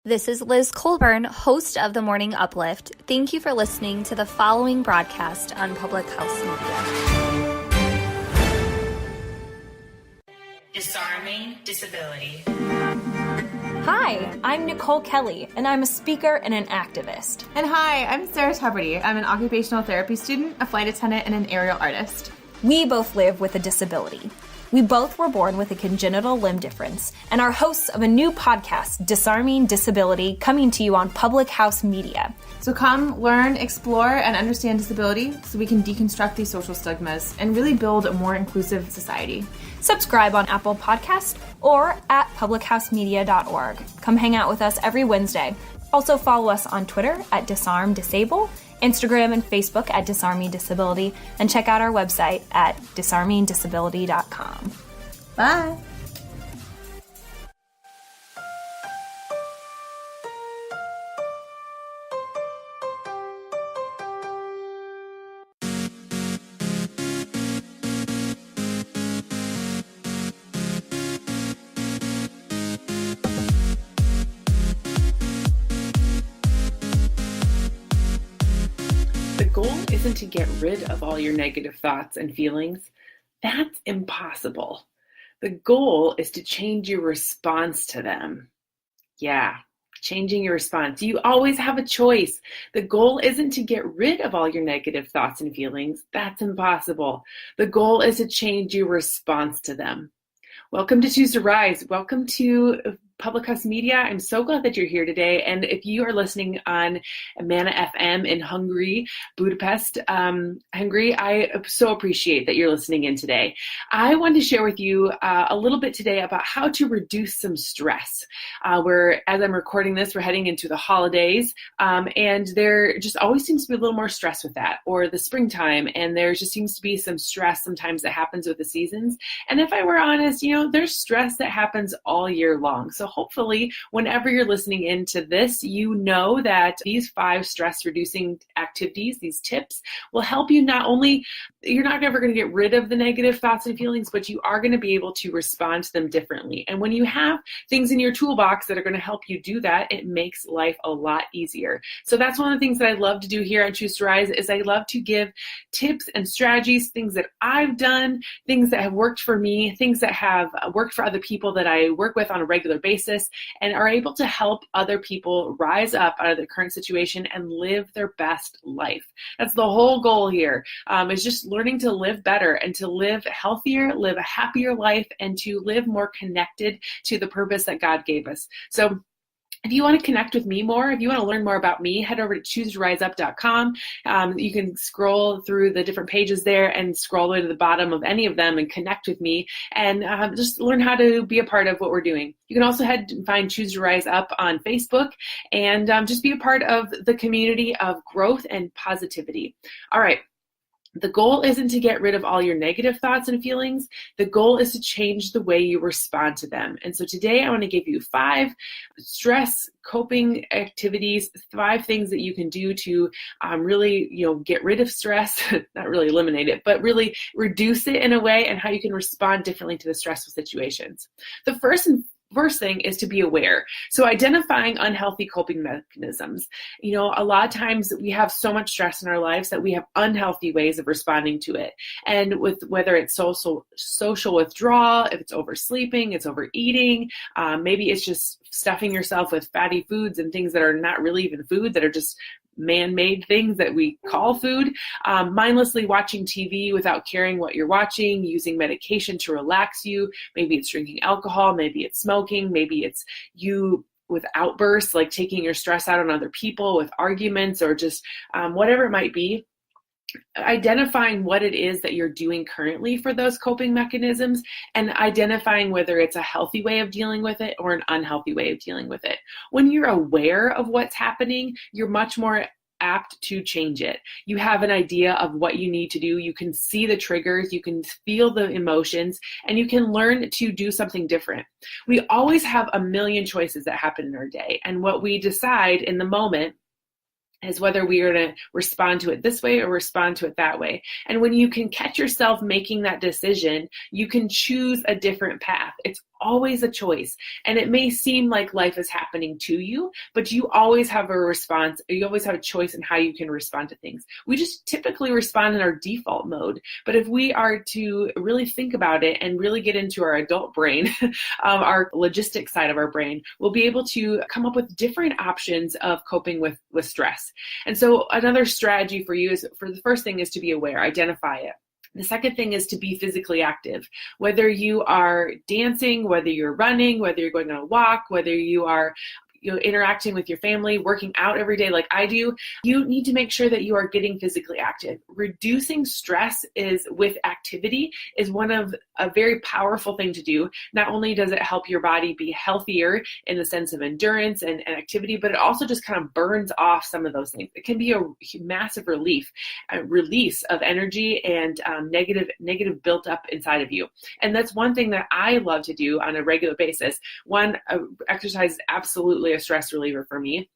This is Liz Colburn, host of The Morning Uplift. Thank you for listening to the following broadcast on Public House Media. Disarming Disability. Hi, I'm Nicole Kelly, and I'm a speaker and an activist. And hi, I'm Sarah Tuberty. I'm an occupational therapy student, a flight attendant, and an aerial artist. We both live with a disability. We both were born with a congenital limb difference and are hosts of a new podcast, Disarming Disability, coming to you on Public House Media. So come learn, explore, and understand disability so we can deconstruct these social stigmas and really build a more inclusive society. Subscribe on Apple Podcasts or at publichousemedia.org. Come hang out with us every Wednesday. Also follow us on Twitter at DisarmDisable, Instagram and Facebook at Disarming Disability, and check out our website at disarmingdisability.com. Bye! The goal isn't to get rid of all your negative thoughts and feelings. That's impossible. The goal is to change your response to them. Yeah, changing your response. You always have a choice. The goal isn't to get rid of all your negative thoughts and feelings. That's impossible. The goal is to change your response to them. Welcome to Choose to Rise. Welcome to Public House Media. I'm so glad that you're here today. And if you are listening on Mana FM in Hungary, Budapest, Hungary, I so appreciate that you're listening in today. I want to share with you a little bit today about how to reduce some stress. As I'm recording this, we're heading into the holidays, and there just always seems to be a little more stress with that, or the springtime, and there just seems to be some stress sometimes that happens with the seasons. And if I were honest, there's stress that happens all year long. So hopefully, whenever you're listening into this, you know that these 5 stress-reducing activities, these tips, will help you not only, you're not ever going to get rid of the negative thoughts and feelings, but you are going to be able to respond to them differently. And when you have things in your toolbox that are going to help you do that, it makes life a lot easier. So that's one of the things that I love to do here on Choose to Rise, is I love to give tips and strategies, things that I've done, things that have worked for me, things that have worked for other people that I work with on a regular basis, and are able to help other people rise up out of their current situation and live their best life. That's the whole goal here, is just learning to live better and to live healthier, live a happier life, and to live more connected to the purpose that God gave us. So if you want to connect with me more, if you want to learn more about me, head over to chooseriseup.com. You can scroll through the different pages there and scroll all the way to the bottom of any of them and connect with me and just learn how to be a part of what we're doing. You can also head and find Choose to Rise Up on Facebook and just be a part of the community of growth and positivity. All right. The goal isn't to get rid of all your negative thoughts and feelings. The goal is to change the way you respond to them. And so today I want to give you 5 stress coping activities, 5 things that you can do to really, get rid of stress, not really eliminate it, but really reduce it in a way, and how you can respond differently to the stressful situations. The first thing is to be aware. So identifying unhealthy coping mechanisms. A lot of times we have so much stress in our lives that we have unhealthy ways of responding to it. And with whether it's social withdrawal, if it's oversleeping, it's overeating, maybe it's just stuffing yourself with fatty foods and things that are not really even food, that are just man-made things that we call food, mindlessly watching TV without caring what you're watching, using medication to relax you. Maybe it's drinking alcohol, maybe it's smoking, maybe it's you with outbursts, like taking your stress out on other people with arguments, or just whatever it might be. Identifying what it is that you're doing currently for those coping mechanisms, and identifying whether it's a healthy way of dealing with it or an unhealthy way of dealing with it. When you're aware of what's happening, you're much more apt to change it. You have an idea of what you need to do. You can see the triggers, you can feel the emotions, and you can learn to do something different. We always have a million choices that happen in our day, and what we decide in the moment as whether we are going to respond to it this way or respond to it that way. And when you can catch yourself making that decision, you can choose a different path. It's always a choice. And it may seem like life is happening to you, but you always have a response. You always have a choice in how you can respond to things. We just typically respond in our default mode. But if we are to really think about it and really get into our adult brain, our logistic side of our brain, we'll be able to come up with different options of coping with stress. And so another strategy for you is, for the first thing is to be aware, identify it. The second thing is to be physically active. Whether you are dancing, whether you're running, whether you're going on a walk, whether you are interacting with your family, working out every day like I do, you need to make sure that you are getting physically active. Reducing stress with activity is one of a very powerful thing to do. Not only does it help your body be healthier in the sense of endurance and activity, but it also just kind of burns off some of those things. It can be a massive release of energy and negative built up inside of you. And that's one thing that I love to do on a regular basis. One, exercise is absolutely a stress reliever for me.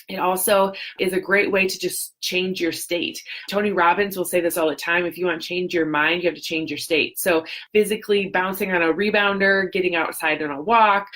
It also is a great way to just change your state. Tony Robbins will say this all the time. If you want to change your mind, you have to change your state. So physically bouncing on a rebounder, getting outside on a walk,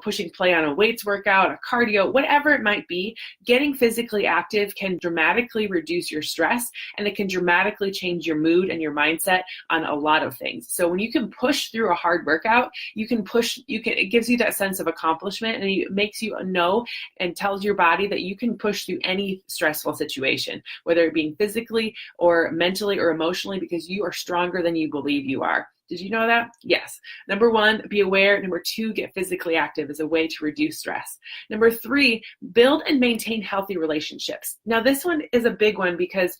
pushing play on a weights workout, a cardio, whatever it might be, getting physically active can dramatically reduce your stress, and it can dramatically change your mood and your mindset on a lot of things. So when you can push through a hard workout, it gives you that sense of accomplishment, and it makes you know and tells your body that you can push through any stressful situation, whether it be physically or mentally or emotionally, because you are stronger than you believe you are. Did you know that? Yes. Number one, be aware. Number two, get physically active as a way to reduce stress. Number three, build and maintain healthy relationships. Now, this one is a big one because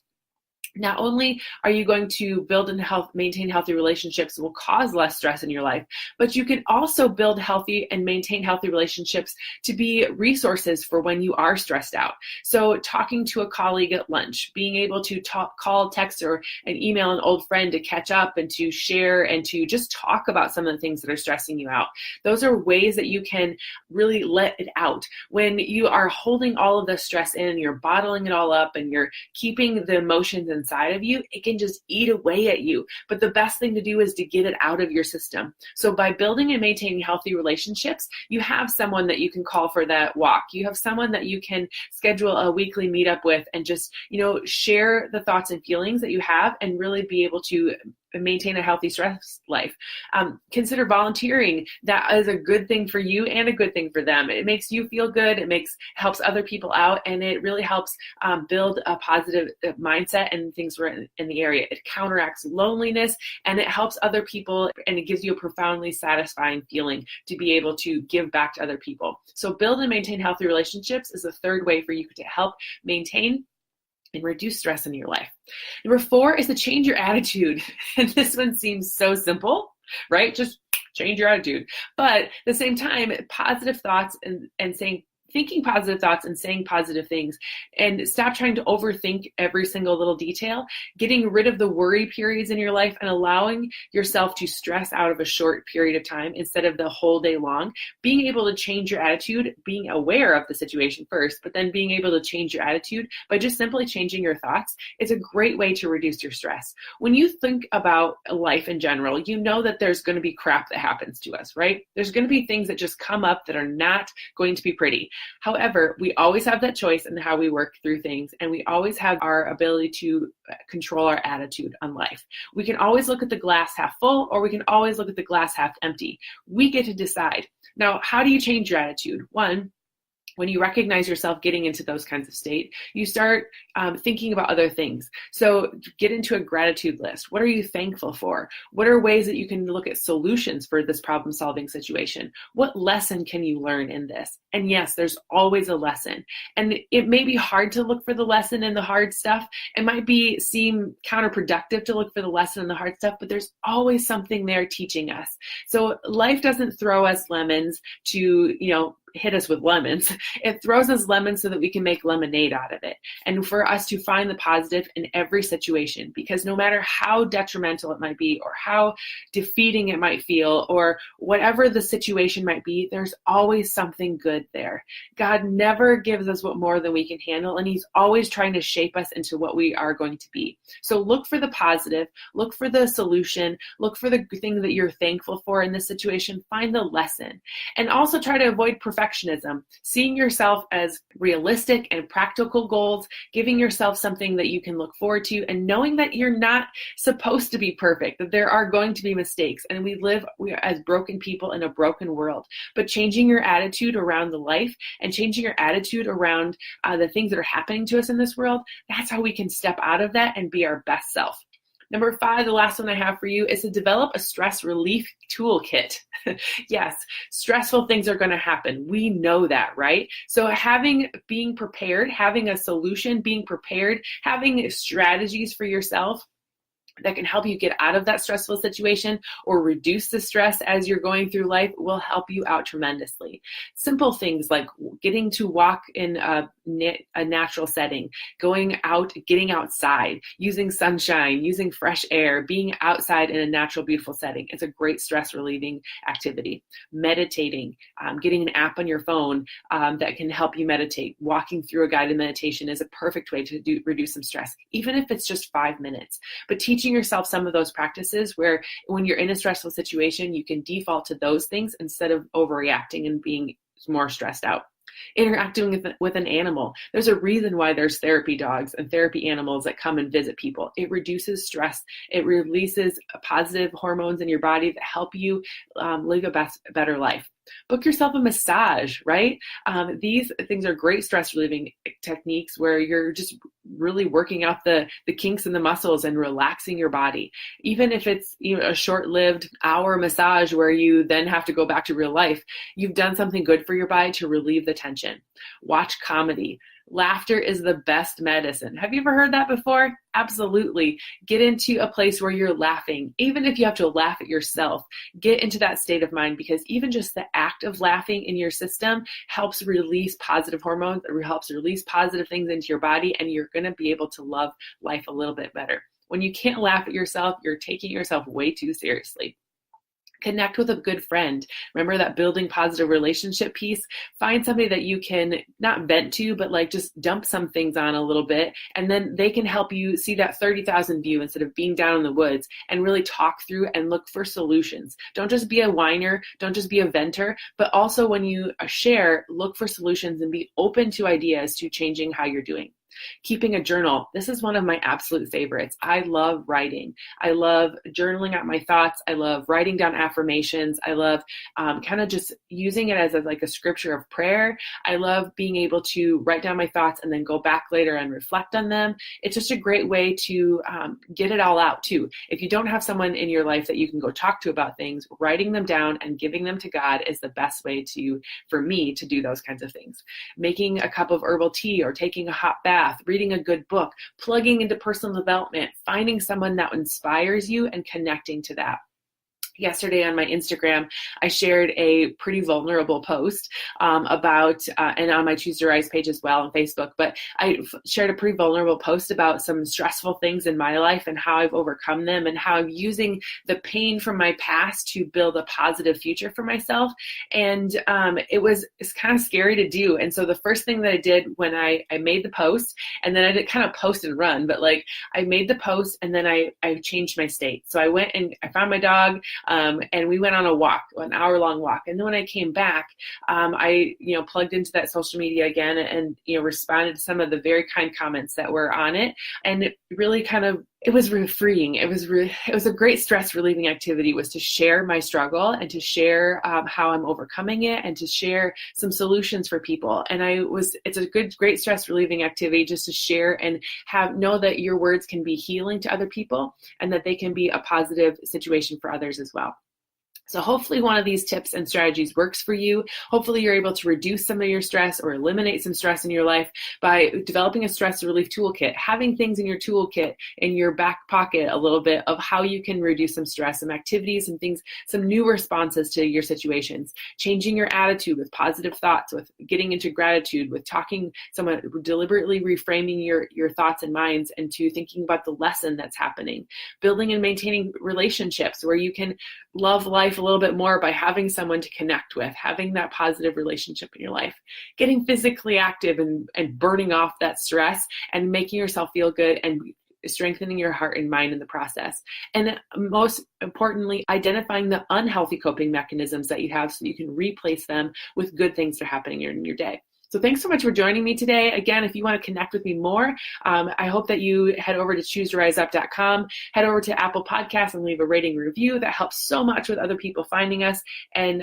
not only are you going to build and maintain healthy relationships that will cause less stress in your life, but you can also build healthy and maintain healthy relationships to be resources for when you are stressed out. So talking to a colleague at lunch, being able to call, text, or an email an old friend to catch up and to share and to just talk about some of the things that are stressing you out. Those are ways that you can really let it out. When you are holding all of the stress in, you're bottling it all up, and you're keeping the emotions inside of you, it can just eat away at you. But the best thing to do is to get it out of your system. So by building and maintaining healthy relationships, you have someone that you can call for that walk. You have someone that you can schedule a weekly meetup with and just, share the thoughts and feelings that you have and really be able to maintain a healthy stress life. Consider volunteering. That is a good thing for you and a good thing for them. It makes you feel good. It helps other people out, and it really helps build a positive mindset and things in the area. It counteracts loneliness, and it helps other people, and it gives you a profoundly satisfying feeling to be able to give back to other people. So build and maintain healthy relationships is a third way for you to help maintain and reduce stress in your life. Number four is to change your attitude. And this one seems so simple, right? Just change your attitude. But at the same time, positive thoughts and thinking positive thoughts and saying positive things, and stop trying to overthink every single little detail, getting rid of the worry periods in your life and allowing yourself to stress out of a short period of time instead of the whole day long. Being able to change your attitude, being aware of the situation first, but then being able to change your attitude by just simply changing your thoughts is a great way to reduce your stress. When you think about life in general, you know that there's going to be crap that happens to us, right? There's going to be things that just come up that are not going to be pretty. However, we always have that choice in how we work through things, and we always have our ability to control our attitude on life. We can always look at the glass half full, or we can always look at the glass half empty. We get to decide. Now, how do you change your attitude? One, when you recognize yourself getting into those kinds of state, you start thinking about other things. So get into a gratitude list. What are you thankful for? What are ways that you can look at solutions for this problem-solving situation? What lesson can you learn in this? And yes, there's always a lesson. And it may be hard to look for the lesson in the hard stuff. It might seem counterproductive to look for the lesson in the hard stuff, but there's always something there teaching us. So life doesn't throw us lemons to, hit us with lemons. It throws us lemons so that we can make lemonade out of it. And for us to find the positive in every situation, because no matter how detrimental it might be or how defeating it might feel or whatever the situation might be, there's always something good there. God never gives us what more than we can handle, and he's always trying to shape us into what we are going to be. So look for the positive, look for the solution, look for the thing that you're thankful for in this situation, find the lesson. And also try to avoid perfectionism, seeing yourself as realistic and practical goals, giving yourself something that you can look forward to, and knowing that you're not supposed to be perfect, that there are going to be mistakes, and we are as broken people in a broken world. But changing your attitude around the life and changing your attitude around the things that are happening to us in this world, that's how we can step out of that and be our best self. Number 5, the last one I have for you, is to develop a stress relief toolkit. Yes, stressful things are going to happen. We know that, right? So being prepared, having a solution, being prepared, having strategies for yourself that can help you get out of that stressful situation or reduce the stress as you're going through life will help you out tremendously. Simple things like getting to walk in a natural setting, going out, getting outside, using sunshine, using fresh air, being outside in a natural, beautiful setting. It's a great stress relieving activity. Meditating, getting an app on your phone that can help you meditate. Walking through a guided meditation is a perfect way to reduce some stress, even if it's just 5 minutes. But teaching yourself some of those practices where when you're in a stressful situation, you can default to those things instead of overreacting and being more stressed out. Interacting with an animal. There's a reason why there's therapy dogs and therapy animals that come and visit people. It reduces stress. It releases positive hormones in your body that help you live a better life. Book yourself a massage, right? These things are great stress relieving techniques where you're just really working out the kinks in the muscles and relaxing your body. Even if it's a short-lived hour massage where you then have to go back to real life, you've done something good for your body to relieve the tension. Watch comedy. Laughter is the best medicine. Have you ever heard that before? Absolutely. Get into a place where you're laughing. Even if you have to laugh at yourself, get into that state of mind, because even just the act of laughing in your system helps release positive hormones, it helps release positive things into your body, and you're going to be able to love life a little bit better. When you can't laugh at yourself, you're taking yourself way too seriously. Connect with a good friend. Remember that building positive relationship piece? Find somebody that you can not vent to, but like just dump some things on a little bit, and then they can help you see that 30,000 view instead of being down in the woods, and really talk through and look for solutions. Don't just be a whiner, don't just be a venter, but also when you share, look for solutions and be open to ideas to changing how you're doing. Keeping a journal. This is one of my absolute favorites. I love writing. I love journaling out my thoughts. I love writing down affirmations. I love kind of just using it as like a scripture of prayer. I love being able to write down my thoughts and then go back later and reflect on them. It's just a great way to get it all out too. If you don't have someone in your life that you can go talk to about things, writing them down and giving them to God is the best way for me to do those kinds of things. Making a cup of herbal tea or taking a hot bath, reading a good book, plugging into personal development, finding someone that inspires you and connecting to that. Yesterday on my Instagram, I shared a pretty vulnerable post about, and on my Choose to Rise page as well on Facebook, but I shared a pretty vulnerable post about some stressful things in my life and how I've overcome them and how I'm using the pain from my past to build a positive future for myself. And it's kind of scary to do. And so the first thing that I did when I made the post, and then I did kind of post and run, but like I made the post and then I changed my state. So I went and I found my dog, and we went on a walk, an hour-long walk. And then when I came back, I plugged into that social media again and responded to some of the very kind comments that were on it. And it really it was freeing. It was a great stress relieving activity, was to share my struggle and to share how I'm overcoming it and to share some solutions for people. And it's a great stress relieving activity just to share and know that your words can be healing to other people and that they can be a positive situation for others as well. So hopefully one of these tips and strategies works for you. Hopefully you're able to reduce some of your stress or eliminate some stress in your life by developing a stress relief toolkit, having things in your toolkit in your back pocket a little bit of how you can reduce some stress, some activities and things, some new responses to your situations, changing your attitude with positive thoughts, with getting into gratitude, with talking someone, deliberately reframing your thoughts and minds into thinking about the lesson that's happening, building and maintaining relationships where you can love life a little bit more by having someone to connect with, having that positive relationship in your life, getting physically active and burning off that stress and making yourself feel good and strengthening your heart and mind in the process. And most importantly, identifying the unhealthy coping mechanisms that you have so you can replace them with good things that are happening in your day. So thanks so much for joining me today. Again, if you want to connect with me more, I hope that you head over to ChooseToRiseUp.com, head over to Apple Podcasts and leave a rating review. That helps so much with other people finding us and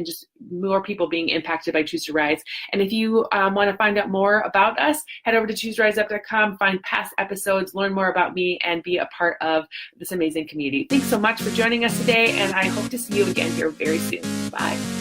just more people being impacted by Choose to Rise. And if you want to find out more about us, head over to ChooseToRiseUp.com, find past episodes, learn more about me, and be a part of this amazing community. Thanks so much for joining us today, and I hope to see you again here very soon. Bye.